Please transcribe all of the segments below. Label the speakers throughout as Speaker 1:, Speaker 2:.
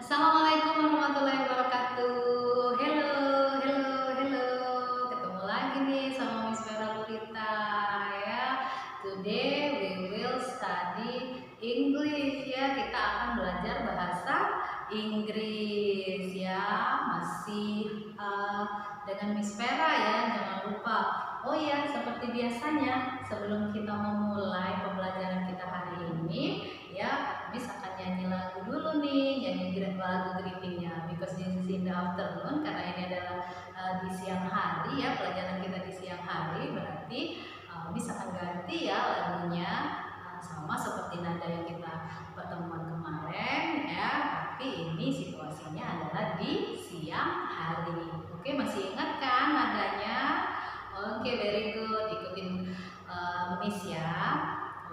Speaker 1: Assalamualaikum warahmatullahi wabarakatuh. Hello, hello, hello. Ketemu lagi nih sama Miss Vera Lolita ya. Today we will study English ya. Kita akan belajar bahasa Inggris ya. Masih dengan Miss Vera ya. Jangan lupa. Oh ya, seperti biasanya sebelum kita memulai pembelajaran kita hari ini ya, Miss akan nyanyi lagu dulu nih, nyanyi lagu greetingnya because this is in the afternoon, karena ini adalah di siang hari ya, pelajaran kita di siang hari, berarti Miss akan ganti ya lagunya sama seperti nada yang kita pertemuan kemarin ya, tapi ini situasinya adalah di siang hari. Oke, masih ingat kan nadanya? Oke, very good, ikutin Miss ya.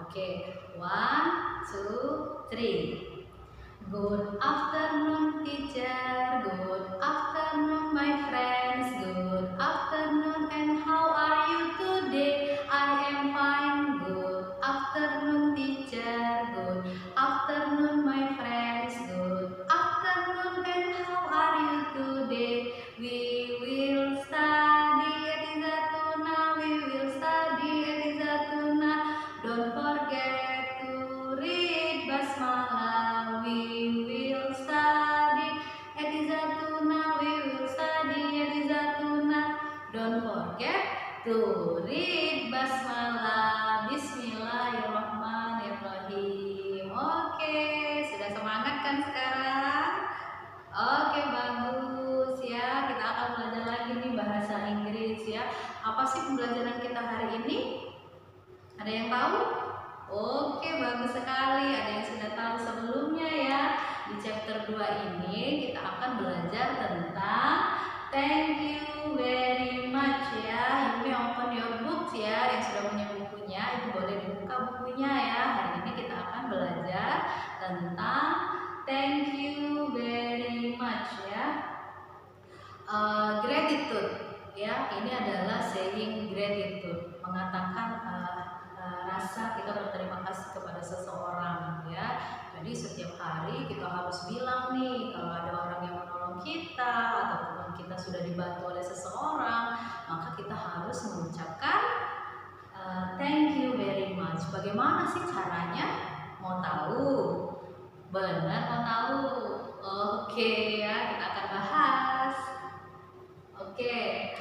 Speaker 1: Oke, 1, 2, 3. Good afternoon teacher, good afternoon my friends, good afternoon and how are you today? I am fine, good afternoon teacher, good afternoon my friends, good afternoon and how are you today? We will study at Izatuna, we will study at Izatuna, don't forget to read Basmalah. We will study at Izatuna, we will study at Izatuna, don't forget to read Basmalah. Bismillahirrahmanirrahim. Oke, sudah semangat kan sekarang? Oke, bagus ya. Kita akan belajar lagi nih bahasa Inggris ya. Apa sih pembelajaran kita hari ini? Ada yang tahu? Oke, bagus sekali. Ada yang sudah tahu sebelumnya ya. Di chapter 2 ini kita akan belajar tentang thank you very much ya. You may open your books ya. Yang sudah punya bukunya, itu boleh dibuka bukunya ya. Hari ini kita akan belajar tentang thank you very much ya. Gratitude ya. Ini adalah saying gratitude, mengatakan rasa kita berterima kasih kepada seseorang ya. Jadi setiap hari kita harus bilang nih kalau ada orang yang menolong kita ataupun kita sudah dibantu oleh seseorang, maka kita harus mengucapkan thank you very much. Bagaimana sih caranya? Mau tahu? Benar, mau tahu? Oke ya, kita akan bahas. Oke.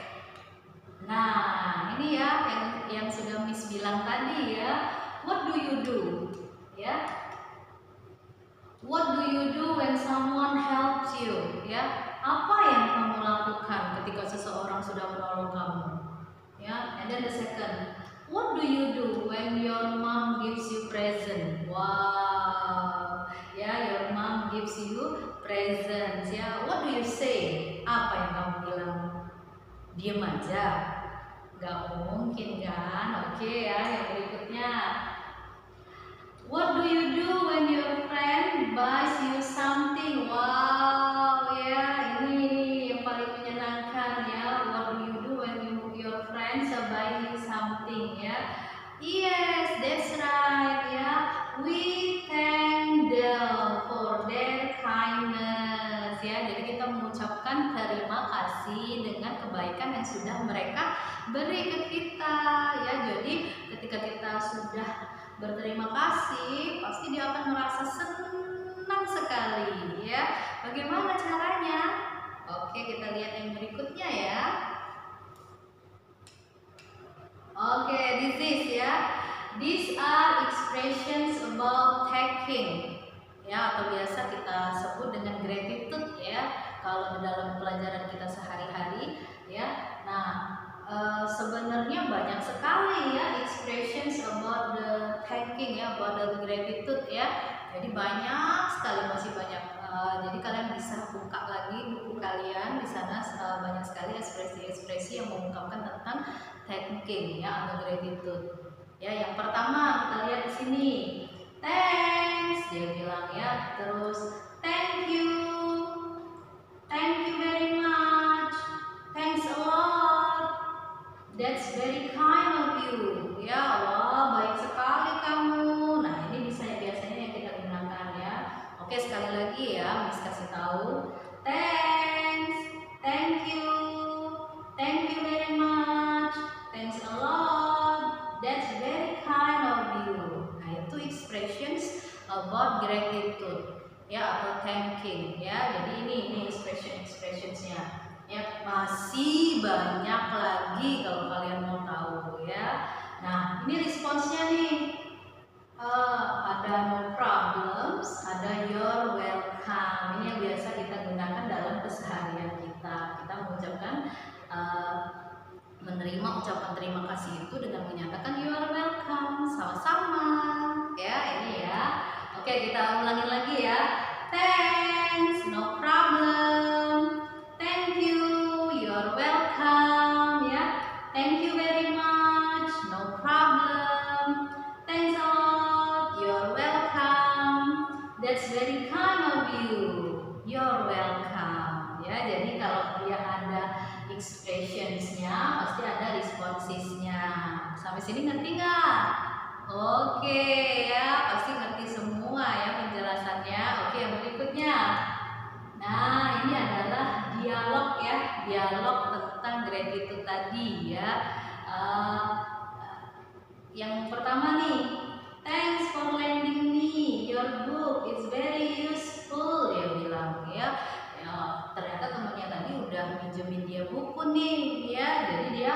Speaker 1: Nah, ini ya yang sudah Miss bilang tadi ya. What do you do? Ya. What do you do when someone helps you? Ya. Apa yang kamu lakukan ketika seseorang sudah menolong kamu? Ya. And then the second, what do you do when your mom gives you present? Wow. Ya, your mom gives you presents. Ya. What do you say? Apa yang kamu bilang? Diam aja? Gak mungkin kan? Oke ya, yang berikutnya. What do you do when your friend buys you something? Wow ya, ini yang paling menyenangkan ya. What do you do when your friends buy you something ya? Yes, that's right ya. We thank them for their kindness ya. Jadi kita mengucapkan terima kasih dengan kebaikan yang sudah mereka beri ke kita ya. Jadi ketika kita sudah berterima kasih, pasti dia akan merasa senang sekali ya. Bagaimana caranya? Oke, kita lihat yang berikutnya ya. Oke, this is ya. These are expressions about thanking ya, atau biasa kita sebut dengan gratitude ya kalau di dalam pelajaran kita sehari-hari ya. Nah, sebenarnya banyak sekali ya expressions about the thanking ya, about the gratitude ya. Jadi banyak sekali, masih banyak. Jadi kalian bisa buka lagi buku kalian, di sana banyak sekali ekspresi-ekspresi yang mengungkapkan tentang thanking ya atau gratitude. Ya, yang pertama kita lihat di sini. Thanks, dia bilang ya. Terus thank you very much, thanks a lot, that's very kind of you. Ya, wah baik sekali kamu. Nah, ini biasanya yang kita gunakan ya. Oke, Oke, sekali lagi ya, Miss kasih tahu. Thanks, thank you very much, thanks a lot, that's very kind of you. Nah, itu expressions about gratitude ya, atau thanking ya. Jadi ini expressionsnya ya. Masih banyak lagi kalau kalian mau tahu ya. Nah, ini responsnya nih. Ada no problems, ada you're welcome. Ini yang biasa kita gunakan dalam keseharian kita. Kita mengucapkan menerima ucapan terima kasih itu dengan menyatakan you're welcome, sama-sama. Ya, ini ya. Oke, kita ulangin lagi ya. Thanks, no problem. Thank you, you're welcome ya. Thank you very much, no problem. Thanks a lot, you're welcome. That's very kind of you. You're welcome. Ya, jadi kalau dia ada expressionsnya, pasti ada responsesnya. Sampai sini ngerti nggak? Oke ya, pasti ngerti semua ya penjelasannya. Oke, yang berikutnya. Nah, ini adalah dialog ya, dialog tentang gratitude tadi ya. Yang pertama nih, thanks for lending me your book, it's very useful, dia bilang ya. Ternyata temannya tadi udah minjemin dia buku nih ya, jadi dia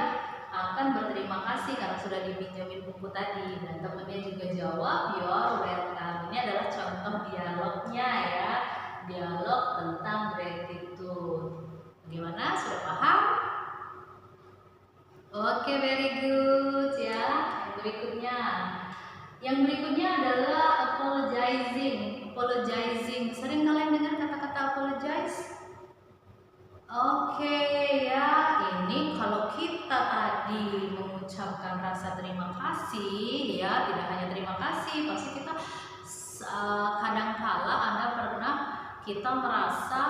Speaker 1: akan berterima kasih karena sudah dipinjemin buku tadi. Dan temannya juga jawab you're welcome. Ini adalah contoh dialognya ya, dialog tentang gratitude. Gimana, sudah paham? Oke, very good ya. Yang berikutnya adalah apologizing. Sering kalian dengar kata-kata apologize? Oke ya, ini kalau kita tadi mengucapkan rasa terima kasih ya, tidak hanya terima kasih, pasti kita kadangkala kita merasa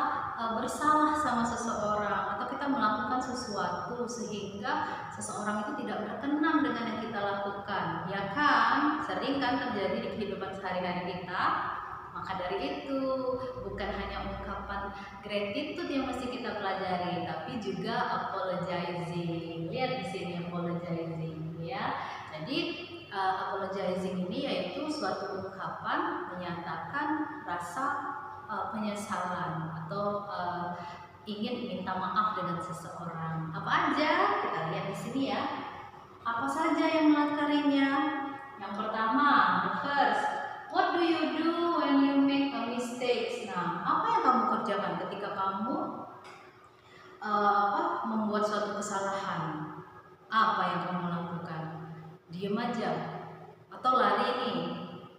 Speaker 1: bersalah sama seseorang, atau kita melakukan sesuatu sehingga seseorang itu tidak berkenan dengan yang kita lakukan, ya kan? Sering kan terjadi di kehidupan sehari-hari kita. Maka dari itu, bukan hanya ungkapan gratitude yang mesti kita pelajari, tapi juga apologizing. Lihat di sini apologizing ya. Jadi apologizing ini yaitu suatu ungkapan menyatakan rasa penyesalan atau ingin minta maaf dengan seseorang. Apa aja? Kita lihat di sini ya. Apa saja yang melangkarinya? Yang pertama, the first, what do you do when you make a mistake? Nah, apa yang kamu kerjakan ketika kamu membuat suatu kesalahan? Apa yang kamu lakukan? Diam aja atau lari nih?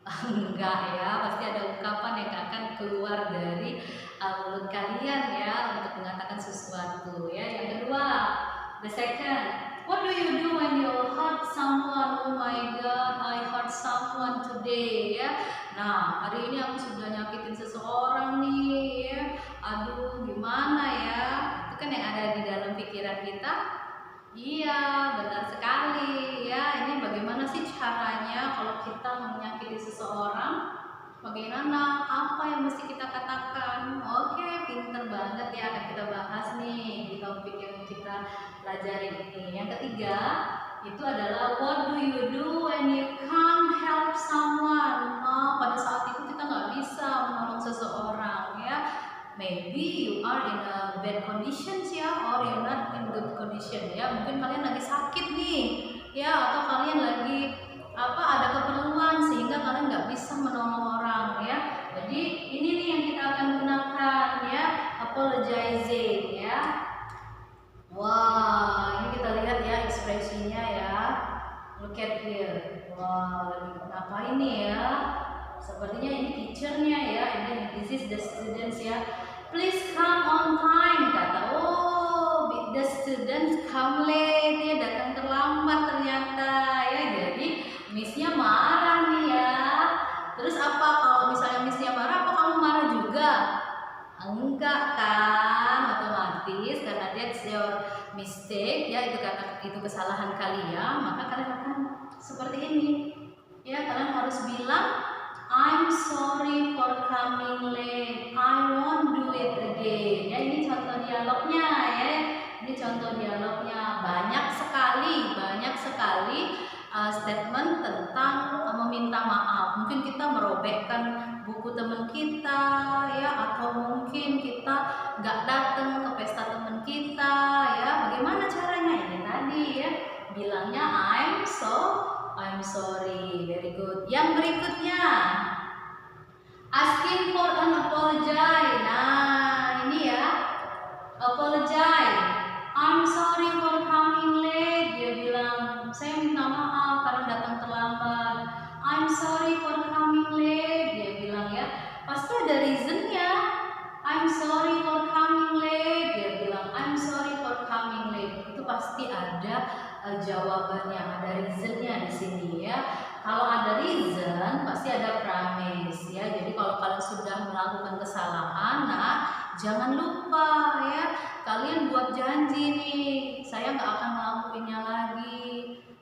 Speaker 1: Enggak ya, pasti ada ungkapan yang akan keluar dari mulut kalian ya untuk mengatakan sesuatu ya. Yang kedua, the second, what do you do when you hurt someone? Oh my god, I hurt someone today ya. Nah, hari ini aku sudah nyakitin seseorang nih ya. Aduh, gimana ya? Itu kan yang ada di dalam pikiran kita. Iya, benar sekali ya. Ini bagaimana sih caranya kalau kita menyakiti seseorang? Bagaimana? Apa yang mesti kita katakan? Oke, pinter banget ya, akan kita bahas nih di topik yang kita pelajari ini. Yang ketiga, itu adalah what do you do when you can't help someone? Pada saat itu kita nggak bisa menolong seseorang ya. Maybe you are in a bad condition ya, or you're not in good condition ya. Mungkin kalian lagi sakit nih ya, atau kalian lagi ada keperluan sehingga kalian nggak bisa menolong orang ya. Jadi ini nih yang kita akan gunakan ya, apologizing ya. Wah, ini kita lihat ya ekspresinya ya. Look at here. Wah, lagi ngapain nih ya? Sepertinya ini teachernya ya. Ini this is the students ya. Please come on time, kata. Oh, the students come late ya, datang terlambat ternyata ya. Jadi missnya marah nih ya. Terus apa kalau misalnya missnya marah, apa kamu marah juga? Enggak kan, otomatis karena that's your mistake ya, itu karena itu kesalahan kalian, maka kalian akan seperti ini ya. Kalian harus bilang I'm sorry for coming late. doing? Ya, ini contoh dialognya ya. Ini contoh dialognya. Banyak sekali statement tentang meminta maaf. Mungkin kita merobekkan buku teman kita ya, atau mungkin kita nggak datang ke pesta teman kita ya. Bagaimana caranya? Ini tadi ya, bilangnya I'm sorry. Very good. Yang berikutnya, asking for an apology. Nah, ini ya, apologize. I'm sorry for coming late. Dia bilang, saya minta maaf karena datang terlambat. I'm sorry for coming late. Dia bilang ya, pasti ada reasonnya. I'm sorry for coming late. Dia bilang, I'm sorry for coming late. Itu pasti ada jawabannya, ada reasonnya di sini ya. Kalau ada reason, pasti ada promise ya. Jadi kalau kalian sudah melakukan kesalahan, nah jangan lupa ya, kalian buat janji nih, saya nggak akan melakukannya lagi.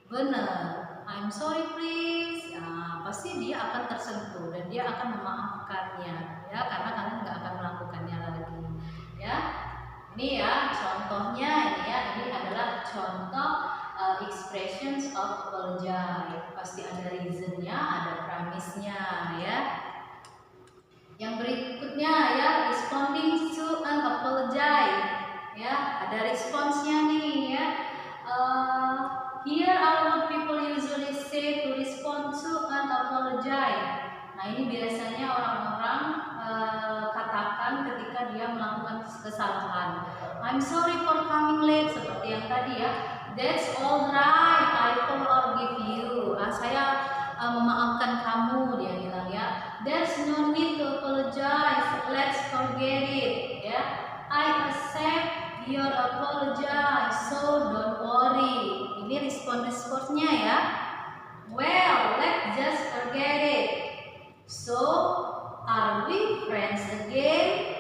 Speaker 1: Bener, I'm sorry please. Nah, pasti dia akan tersentuh dan dia akan memaafkannya ya, karena kalian nggak akan melakukannya lagi ya. Ini ya contohnya, ini adalah contoh expressions of apologize. Pasti ada reasonnya, ada promise-nya ya. Yang berikutnya ya, responding to an apology. Ya, ada responsnya nih ya. Here are what people usually say to respond to an apology. Nah, ini biasanya orang-orang katakan ketika dia melakukan kesalahan. I'm sorry for coming late, seperti yang tadi ya. That's all right, I forgive you. Saya memaafkan kamu, dia bilang ya. There's no need to apologize, let's forget it ya. I accept your apology, so don't worry. Ini responsnya ya. Well, let's just forget it. So, are we friends again?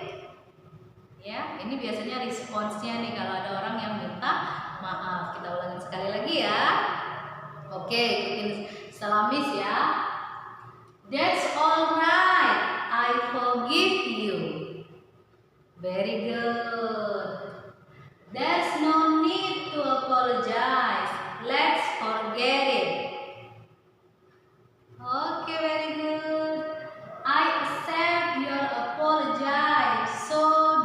Speaker 1: Ya, ini biasanya responsnya nih kalau ada orang yang minta maaf. Kita ulangi sekali lagi ya. Oke, ikutin Salamis ya. That's all right, I forgive you. Very good. There's no need to apologize, let's forget it. Okay, very good. I accept your apology, so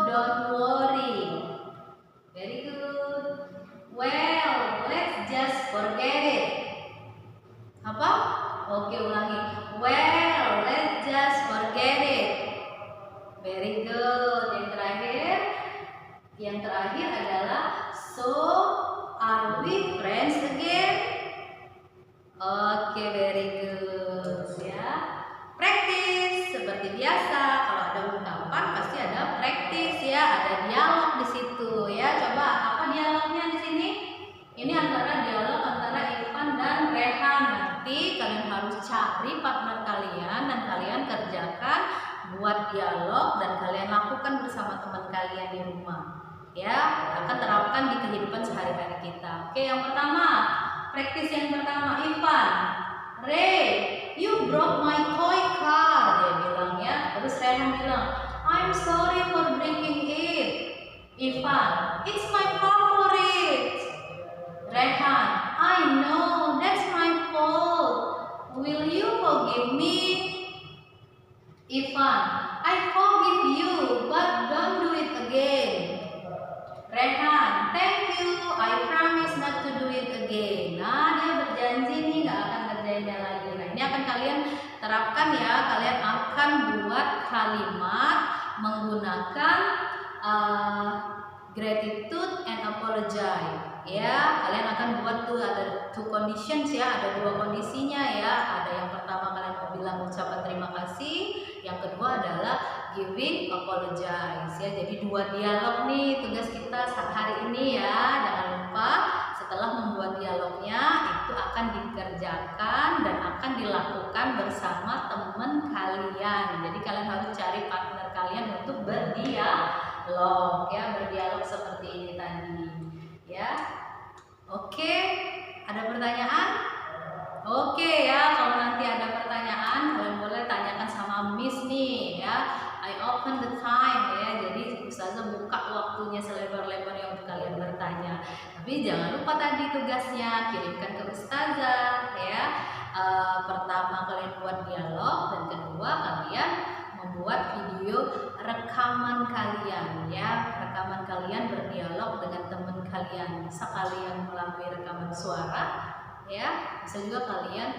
Speaker 1: don't worry. Very good. Well, let's just forget it. Apa? Oke, ulangi. Well, let's just forget it. Very good. Yang terakhir adalah so are we friends again? Oke, very good ya. Practice seperti biasa. Kalau ada ungkapan pasti ada practice ya, ada dialog di situ ya. Coba apa dialognya di sini? Ini antara dialog antara Irfan dan Rehan. Nanti kalian harus cari partner kalian dan kalian kerjakan, buat dialog dan kalian lakukan bersama teman kalian di rumah. Ya, akan terapkan di kehidupan sehari-hari kita. Oke, yang pertama, praktis yang pertama, Irfan. Ray, you broke my toy car, dia bilang ya. Terus Rehan bilang, I'm sorry for breaking it. Irfan, it's my favorite. Rehan, I know, that's my fault. Will you forgive me? Irfan, I forgive you, but don't do it again. Rehan, thank you, I promise not to do it again. Nah, dia berjanji nih nggak akan ngerjainnya lagi. Nah, ini akan kalian terapkan ya. Kalian akan buat kalimat menggunakan gratitude and apologize. Ya, kalian akan buat tuh ada two conditions ya, ada dua kondisinya ya. Ada yang pertama kalian mau bilang ucapan terima kasih, yang kedua adalah giving apologize ya. Jadi dua dialog nih tugas kita hari ini ya. Jangan lupa setelah membuat dialognya itu akan dikerjakan dan akan dilakukan bersama teman kalian. Jadi kalian harus cari partner kalian untuk berdialog ya, berdialog seperti ini tadi ya. Oke, ada pertanyaan? Oke ya, kalau nanti ada pertanyaan kalian boleh tanyakan sama Miss nih ya. I open the time ya, jadi Ustazah buka waktunya selebar-lebarnya untuk kalian bertanya. Tapi jangan lupa tadi tugasnya, kirimkan ke Ustazah ya. Pertama kalian buat dialog, dan kedua kalian membuat video rekaman kalian ya. Rekaman kalian berdialog dengan teman kalian. Bisa kalian melalui rekaman suara ya. Bisa juga kalian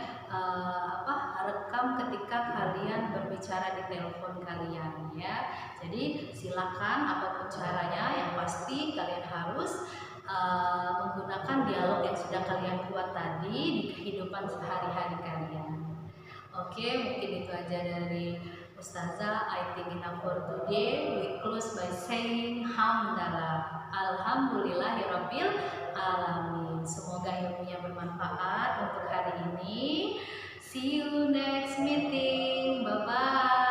Speaker 1: rekam ketika kalian berbicara di telepon kalian ya. Jadi silakan apapun caranya, yang pasti kalian harus menggunakan dialog yang sudah kalian buat tadi di kehidupan sehari-hari kalian. Oke, mungkin itu aja dari Ustazah. I think enough for today. We close by saying hamdalah, alhamdulillahirabbil alamin. Semoga ilmunya bermanfaat untuk hari ini. See you next meeting. Bye bye.